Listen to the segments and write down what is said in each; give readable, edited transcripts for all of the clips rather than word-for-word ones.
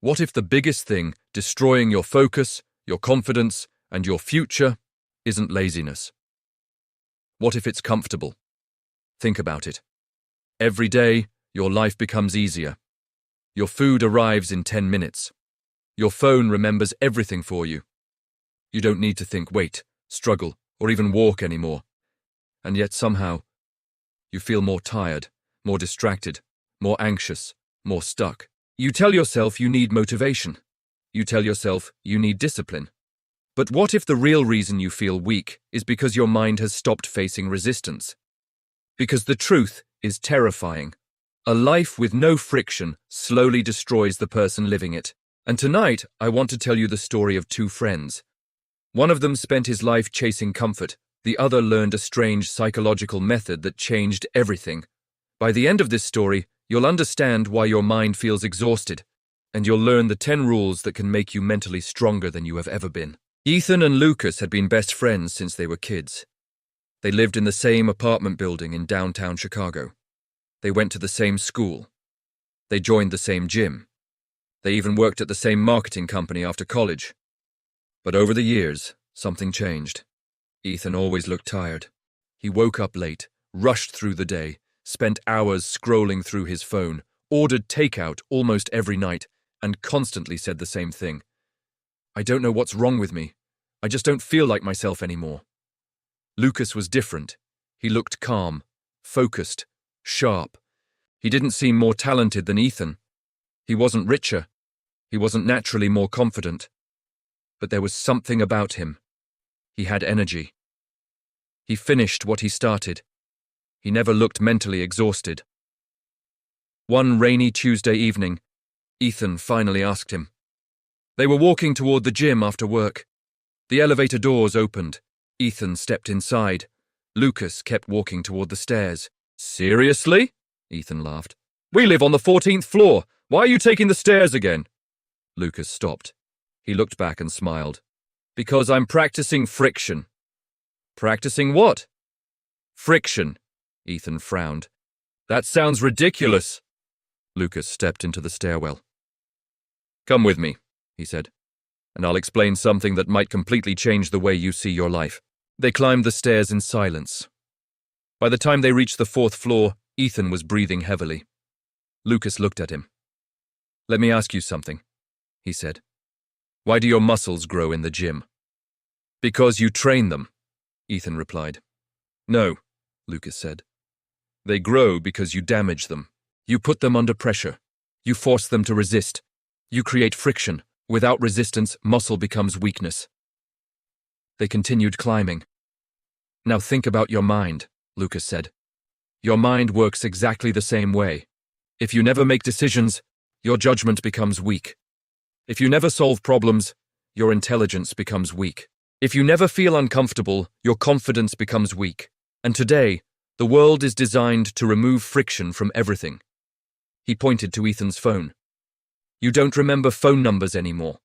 What if the biggest thing destroying your focus, your confidence, and your future isn't laziness? What if it's comfortable? Think about it. Every day, your life becomes easier. Your food arrives in 10 minutes. Your phone remembers everything for you. You don't need to think, wait, struggle, or even walk anymore. And yet somehow, you feel more tired, more distracted, more anxious, more stuck. You tell yourself you need motivation. You tell yourself you need discipline. But what if the real reason you feel weak is because your mind has stopped facing resistance? Because the truth is terrifying. A life with no friction slowly destroys the person living it. And tonight, I want to tell you the story of two friends. One of them spent his life chasing comfort. The other learned a strange psychological method that changed everything. By the end of this story, you'll understand why your mind feels exhausted, and you'll learn the 10 rules that can make you mentally stronger than you have ever been. Ethan and Lucas had been best friends since they were kids. They lived in the same apartment building in downtown Chicago. They went to the same school. They joined the same gym. They even worked at the same marketing company after college. But over the years, something changed. Ethan always looked tired. He woke up late, rushed through the day, spent hours scrolling through his phone, ordered takeout almost every night, and constantly said the same thing. I don't know what's wrong with me. I just don't feel like myself anymore. Lucas was different. He looked calm, focused, sharp. He didn't seem more talented than Ethan. He wasn't richer. He wasn't naturally more confident. But there was something about him. He had energy. He finished what he started. He never looked mentally exhausted. One rainy Tuesday evening, Ethan finally asked him. They were walking toward the gym after work. The elevator doors opened. Ethan stepped inside. Lucas kept walking toward the stairs. Seriously? Ethan laughed. We live on the 14th floor. Why are you taking the stairs again? Lucas stopped. He looked back and smiled. Because I'm practicing friction. Practicing what? Friction. Ethan frowned. That sounds ridiculous. Lucas stepped into the stairwell. Come with me, he said, and I'll explain something that might completely change the way you see your life. They climbed the stairs in silence. By the time they reached the 4th floor, Ethan was breathing heavily. Lucas looked at him. Let me ask you something, he said. Why do your muscles grow in the gym? Because you train them, Ethan replied. No, Lucas said. They grow because you damage them. You put them under pressure. You force them to resist. You create friction. Without resistance, muscle becomes weakness. They continued climbing. Now think about your mind, Lucas said. Your mind works exactly the same way. If you never make decisions, your judgment becomes weak. If you never solve problems, your intelligence becomes weak. If you never feel uncomfortable, your confidence becomes weak. And today, the world is designed to remove friction from everything. He pointed to Ethan's phone. You don't remember phone numbers anymore.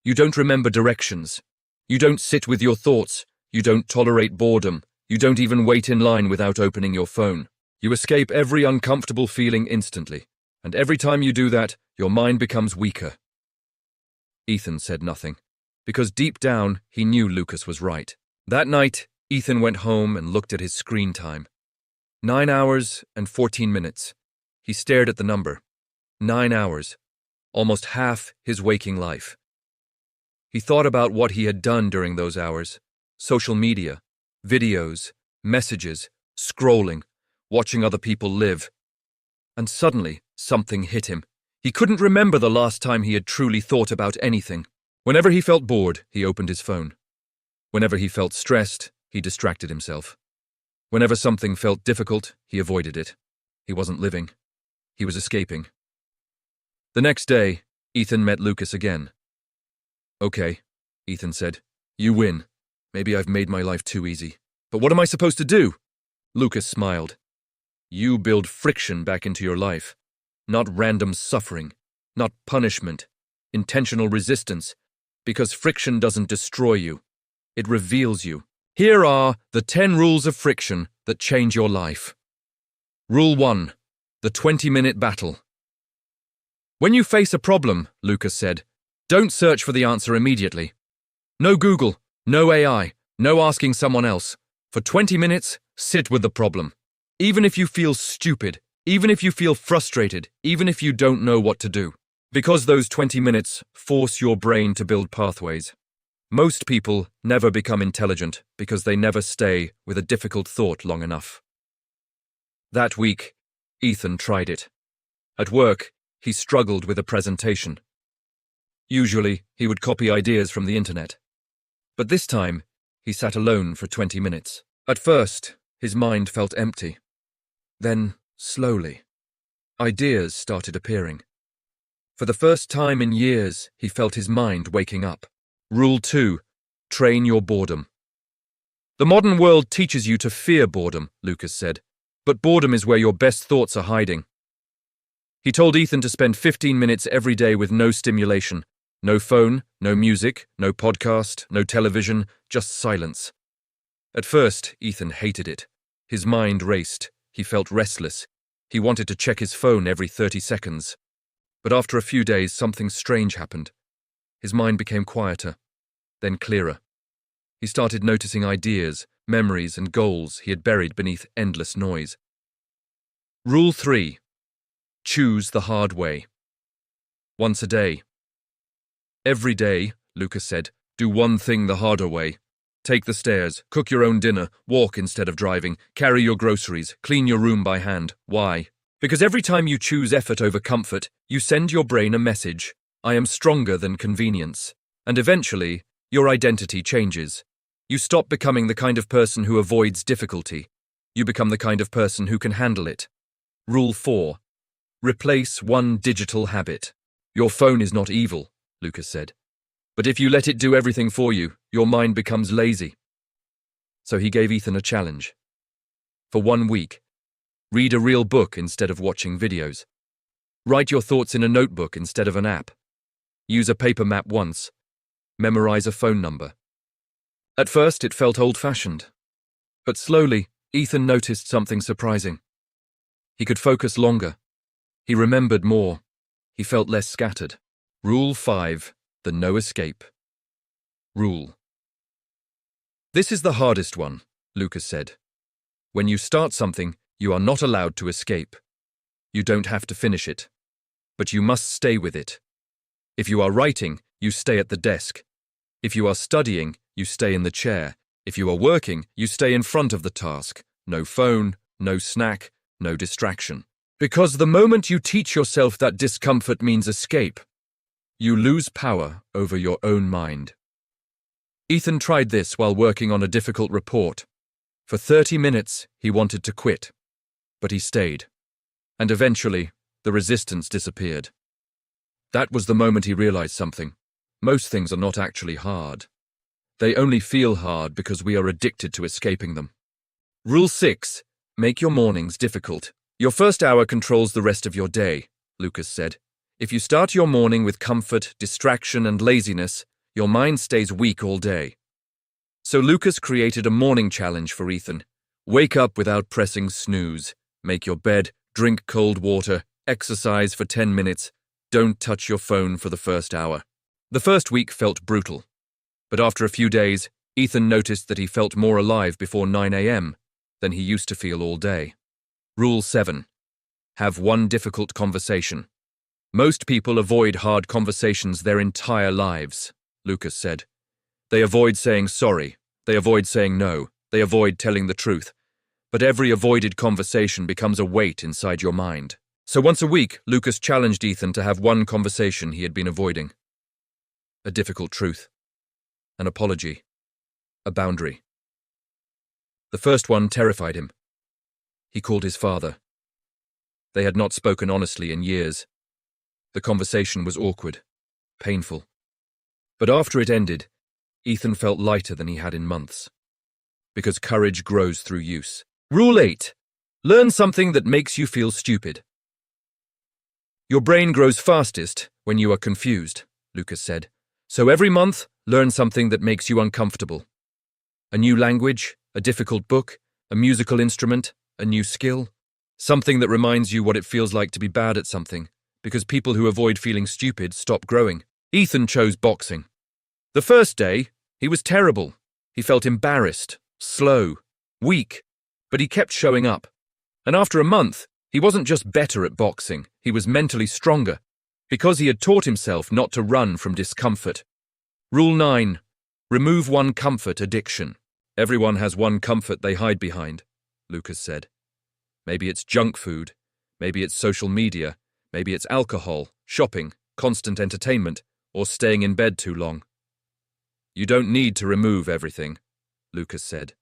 You don't remember directions. You don't sit with your thoughts. You don't tolerate boredom. You don't even wait in line without opening your phone. You escape every uncomfortable feeling instantly. And every time you do that, your mind becomes weaker. Ethan said nothing, because deep down, he knew Lucas was right. That night, Ethan went home and looked at his screen time. 9 hours and 14 minutes. He stared at the number. 9 hours. Almost half his waking life. He thought about what he had done during those hours. Social media, videos, messages, scrolling, watching other people live. And suddenly, something hit him. He couldn't remember the last time he had truly thought about anything. Whenever he felt bored, he opened his phone. Whenever he felt stressed, he distracted himself. Whenever something felt difficult, he avoided it. He wasn't living. He was escaping. The next day, Ethan met Lucas again. Okay, Ethan said. You win. Maybe I've made my life too easy. But what am I supposed to do? Lucas smiled. You build friction back into your life. Not random suffering. Not punishment. Intentional resistance. Because friction doesn't destroy you. It reveals you. Here are the 10 rules of friction that change your life. Rule 1. The 20-minute battle. When you face a problem, Lucas said, don't search for the answer immediately. No Google, no AI, no asking someone else. For 20 minutes, sit with the problem. Even if you feel stupid, even if you feel frustrated, even if you don't know what to do. Because those 20 minutes force your brain to build pathways. Most people never become intelligent because they never stay with a difficult thought long enough. That week, Ethan tried it. At work, he struggled with a presentation. Usually, he would copy ideas from the internet. But this time, he sat alone for 20 minutes. At first, his mind felt empty. Then, slowly, ideas started appearing. For the first time in years, he felt his mind waking up. Rule 2. Train your boredom. The modern world teaches you to fear boredom, Lucas said, but boredom is where your best thoughts are hiding. He told Ethan to spend 15 minutes every day with no stimulation, no phone, no music, no podcast, no television, just silence. At first, Ethan hated it. His mind raced. He felt restless. He wanted to check his phone every 30 seconds. But after a few days, something strange happened. His mind became quieter, then clearer. He started noticing ideas, memories, and goals he had buried beneath endless noise. Rule 3. Choose the hard way. Once a day. Every day, Lucas said, do one thing the harder way. Take the stairs, cook your own dinner, walk instead of driving, carry your groceries, clean your room by hand. Why? Because every time you choose effort over comfort, you send your brain a message, I am stronger than convenience. And eventually, your identity changes. You stop becoming the kind of person who avoids difficulty. You become the kind of person who can handle it. Rule 4. Replace one digital habit. Your phone is not evil, Lucas said. But if you let it do everything for you, your mind becomes lazy. So he gave Ethan a challenge. For 1 week, read a real book instead of watching videos. Write your thoughts in a notebook instead of an app. Use a paper map once. Memorize a phone number. At first, it felt old-fashioned. But slowly, Ethan noticed something surprising. He could focus longer. He remembered more. He felt less scattered. Rule 5. The no escape rule. This is the hardest one, Lucas said. When you start something, you are not allowed to escape. You don't have to finish it. But you must stay with it. If you are writing, you stay at the desk. If you are studying, you stay in the chair. If you are working, you stay in front of the task. No phone, no snack, no distraction. Because the moment you teach yourself that discomfort means escape, you lose power over your own mind. Ethan tried this while working on a difficult report. For 30 minutes, he wanted to quit. But he stayed. And eventually, the resistance disappeared. That was the moment he realized something. Most things are not actually hard. They only feel hard because we are addicted to escaping them. Rule 6. Make your mornings difficult. Your first hour controls the rest of your day, Lucas said. If you start your morning with comfort, distraction, and laziness, your mind stays weak all day. So Lucas created a morning challenge for Ethan. Wake up without pressing snooze. Make your bed, drink cold water, exercise for 10 minutes. Don't touch your phone for the first hour. The first week felt brutal. But after a few days, Ethan noticed that he felt more alive before 9 a.m. than he used to feel all day. Rule 7. Have one difficult conversation. Most people avoid hard conversations their entire lives, Lucas said. They avoid saying sorry. They avoid saying no. They avoid telling the truth. But every avoided conversation becomes a weight inside your mind. So once a week, Lucas challenged Ethan to have one conversation he had been avoiding. A difficult truth. An apology. A boundary. The first one terrified him. He called his father. They had not spoken honestly in years. The conversation was awkward, painful. But after it ended, Ethan felt lighter than he had in months. Because courage grows through use. Rule 8. Learn something that makes you feel stupid. Your brain grows fastest when you are confused, Lucas said. So every month, learn something that makes you uncomfortable. A new language, a difficult book, a musical instrument, a new skill. Something that reminds you what it feels like to be bad at something, because people who avoid feeling stupid stop growing. Ethan chose boxing. The first day, he was terrible. He felt embarrassed, slow, weak, but he kept showing up. And after a month, he wasn't just better at boxing, he was mentally stronger, because he had taught himself not to run from discomfort. Rule 9. Remove one comfort addiction. Everyone has one comfort they hide behind, Lucas said. Maybe it's junk food, maybe it's social media, maybe it's alcohol, shopping, constant entertainment, or staying in bed too long. You don't need to remove everything, Lucas said.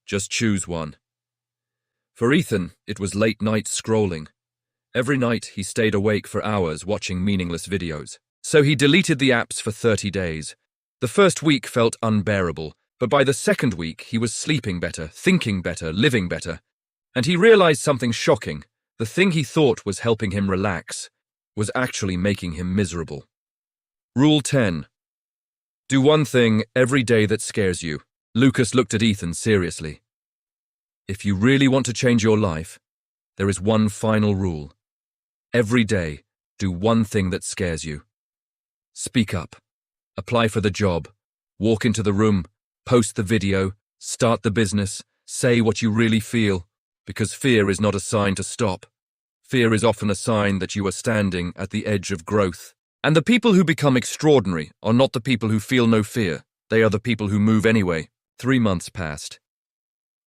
Just choose one. For Ethan, it was late-night scrolling. Every night he stayed awake for hours watching meaningless videos. So he deleted the apps for 30 days. The first week felt unbearable, but by the second week he was sleeping better, thinking better, living better. And he realized something shocking. The thing he thought was helping him relax was actually making him miserable. Rule 10. Do one thing every day that scares you. Lucas looked at Ethan seriously. If you really want to change your life, there is one final rule. Every day, do one thing that scares you. Speak up. Apply for the job. Walk into the room. Post the video. Start the business. Say what you really feel. Because fear is not a sign to stop. Fear is often a sign that you are standing at the edge of growth. And the people who become extraordinary are not the people who feel no fear. They are the people who move anyway. 3 months passed.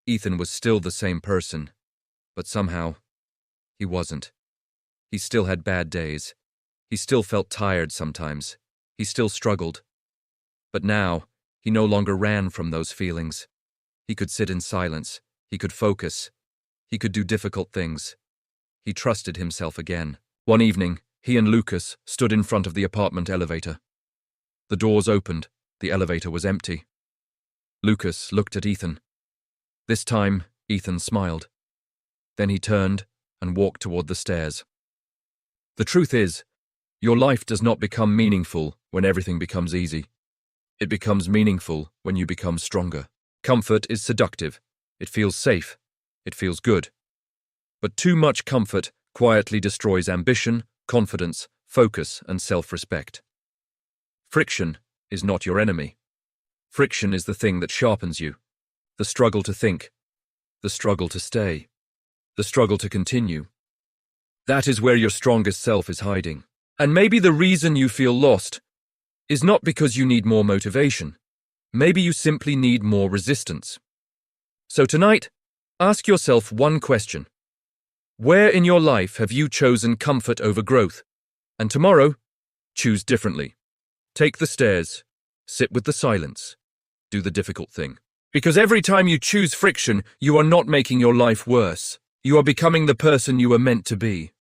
Ethan was still the same person, but somehow, he wasn't. He still had bad days. He still felt tired sometimes. He still struggled. But now, he no longer ran from those feelings. He could sit in silence. He could focus. He could do difficult things. He trusted himself again. One evening, he and Lucas stood in front of the apartment elevator. The doors opened. The elevator was empty. Lucas looked at Ethan. This time, Ethan smiled. Then he turned and walked toward the stairs. The truth is, your life does not become meaningful when everything becomes easy. It becomes meaningful when you become stronger. Comfort is seductive. It feels safe. It feels good. But too much comfort quietly destroys ambition, confidence, focus, and self-respect. Friction is not your enemy. Friction is the thing that sharpens you. The struggle to think. The struggle to stay. The struggle to continue. That is where your strongest self is hiding. And maybe the reason you feel lost is not because you need more motivation. Maybe you simply need more resistance. So tonight, ask yourself one question. Where in your life have you chosen comfort over growth? And tomorrow, choose differently. Take the stairs. Sit with the silence. Do the difficult thing. Because every time you choose friction, you are not making your life worse. You are becoming the person you are meant to be.